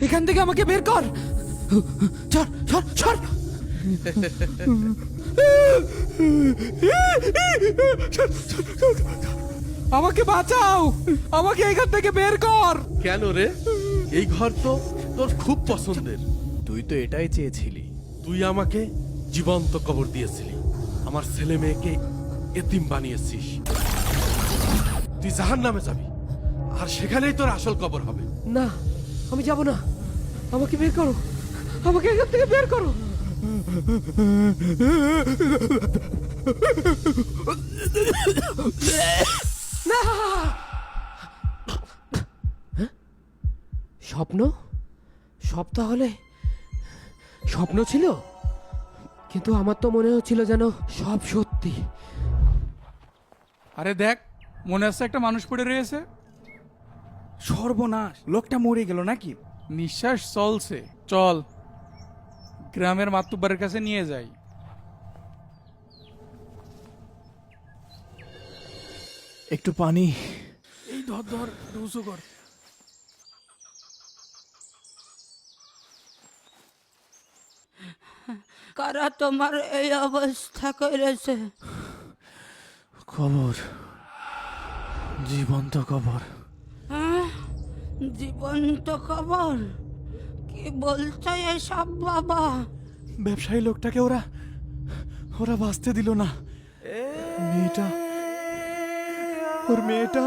এখান থেকে আমাকে বের কর। ছাড় ছাড় ছাড়। আমাকে বাঁচাও, আমাকে এখান থেকে বের কর। কেন রে? এই ঘর তো তোর খুব পছন্দের। তুই তো এটাই চেয়েছিলি। তুই আমাকে জীবন্ত কবর দিয়েছিলি, আমার ছেলে মেয়েকে এতিম বানিয়েছিস। তুই জাহান্নামে যাবি, আর সেখানেই তোর আসল কবর হবে। না, আমি যাব না। আমাকে বের করো, আমাকে এখান থেকে বের করো। না। হ্যাঁ? স্বপ্ন? সব তাহলে স্বপ্ন ছিল, কিন্তু আমার তো মনে হচ্ছিল যেন সব সত্যি। আরে দেখ, মনে হচ্ছে একটা মানুষ পড়ে রয়েছে। সর্বনাশ, লোকটা মরে গেল নাকি? নিঃশ্বাস চলছে। চল গ্রামের মাতুব্বারের কাছে নিয়ে যাই। একটু পানি। এই ধর ধর, উঁচু কর। কারা তোমার এই অবস্থা করেছে? কবর, জীবন্ত কবর। হ্যাঁ, জীবন্ত কবর? কি বলছো এসব বাবা? ব্যবসায়ী লোকটাকে ওরা ওরা বাঁচতে দিল না। মেয়েটা, ওর মেয়েটা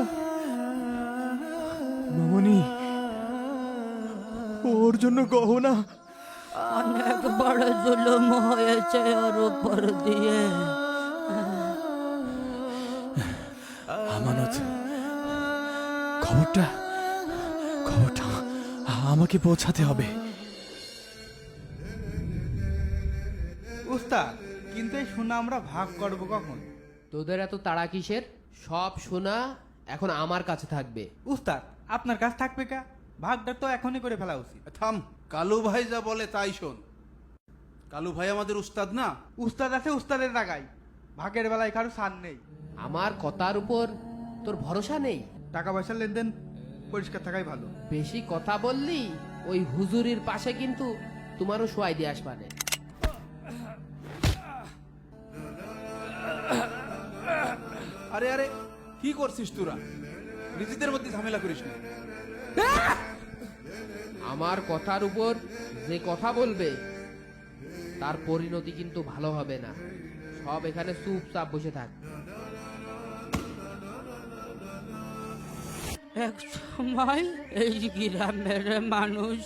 মামনি, ওর জন্য গহনা। অনেক বড় জুলুম হয়েছে ওর উপর দিয়ে। আমানত, খবরটা খবরটা আমাকে পৌঁছাতে হবে। উস্তাদ, কিন্তু এই সোনা আমরা ভাগ করব কখন? তোদের এত তাড়া কিসের? সব সোনা এখন আমার কাছে থাকবে। উস্তাদ, আপনার কাছ থাকবে কা? ভাগটা তো এখনই করে ফেলা উচিত। থাম, কালু ভাই যা বলে তাই শোন। কালু ভাই আমাদের উস্তাদ না? উস্তাদ আছে উস্তাদের টাকায়, ভাগের বেলায় কারো ছাড় নেই। আমার কথার উপর তোর ভরসা নেই? টাকা পয়সার লেনদেন পরিষ্কার থাকাই ভালো। বেশি কথা বললি ওই হুজুরির পাশে কিন্তু তোমারও শোয়াই দিয়ে আসবানে। আরে আরে, কি করছিস তোরা? নিজেদের মধ্যে ঝামেলা করিস না। আমার কথার উপর যে কথা বলবে তার পরিণতি কিন্তু ভালো হবে না। সব এখানে চুপচাপ বসে থাক। এক সময় এই গ্রামের মানুষ